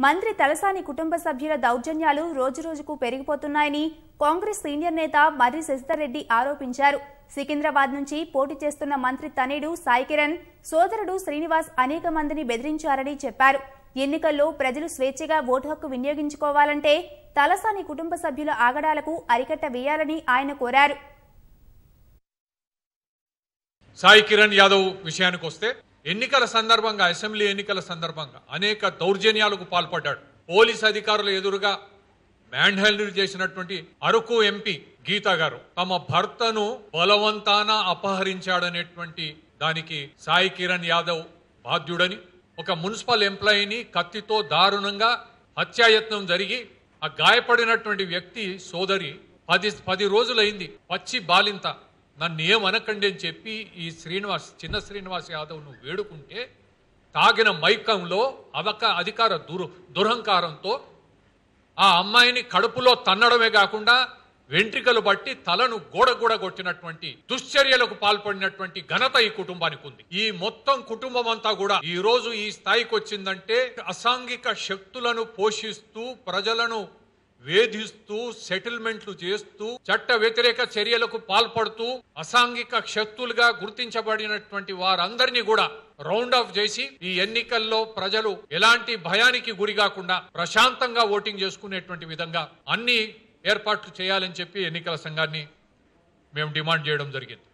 మంత్రి తలసాని కుటుంబ సభ్యుల దౌర్జన్యాలు రోజురోజుకు పెరిగిపోతున్నాయని కాంగ్రెస్ సీనియర్ నేత మర్రి శశిధర్ రెడ్డి ఆరోపించారు. సికింద్రాబాద్ నుంచి పోటీ చేస్తున్న మంత్రి తనయుడు సాయి కిరణ్ సోదరుడు శ్రీనివాస్ అనేక మందిని బెదిరించారని చెప్పారు. ఎన్నికల్లో ప్రజలు స్వేచ్ఛగా ఓటు హక్కు వినియోగించుకోవాలంటే తలసాని కుటుంబ సభ్యుల ఆగడాలకు అరికట్ట వేయాలని ఆయన కోరారు. సాయి కిరణ్ యాదవ్ విషయానికి వస్తే ఎన్నికల సందర్భంగా అసెంబ్లీ ఎన్నికల సందర్భంగా అనేక దౌర్జన్యాలకు పాల్పడ్డాడు. పోలీస్ అధికారుల ఎదురుగా మ్యాన్ హ్యాండిల్ చేసినటువంటి అరకు ఎంపీ గీతా గారు తమ భర్తను బలవంతాన అపహరించాడనేటువంటి దానికి సాయి కిరణ్ యాదవ్ బాధ్యుడని, ఒక మున్సిపల్ ఎంప్లాయీని కత్తితో దారుణంగా హత్యాయత్నం జరిగి ఆ గాయపడినటువంటి వ్యక్తి సోదరి 10 రోజులైంది పచ్చి బాలింత నన్ను ఏమనకండి అని చెప్పి ఈ చిన్న శ్రీనివాస్ యాదవ్ ను వేడుకుంటే తాగిన మైకంలో అధికార దురహంకారంతో ఆ అమ్మాయిని కడుపులో తన్నడమే కాకుండా వెంట్రికలు బట్టి తలను గోడ కొట్టినటువంటి దుశ్చర్యలకు పాల్పడినటువంటి ఘనత ఈ కుటుంబానికి ఉంది. ఈ మొత్తం కుటుంబం అంతా కూడా ఈ రోజు ఈ స్థాయికి వచ్చిందంటే అసాంఘిక శక్తులను పోషిస్తూ ప్రజలను వేధిస్తూ సెటిల్మెంట్లు చేస్తూ చట్ట వ్యతిరేక చర్యలకు పాల్పడుతూ అసాంఘిక శక్తులుగా గుర్తించబడినటువంటి వారందరినీ కూడా రౌండ్ ఆఫ్ చేసి ఈ ఎన్నికల్లో ప్రజలు ఎలాంటి భయానికి గురి కాకుండా ప్రశాంతంగా ఓటింగ్ చేసుకునేటువంటి విధంగా అన్ని ఏర్పాట్లు చేయాలని చెప్పి ఎన్నికల సంఘాన్ని మేము డిమాండ్ చేయడం జరిగింది.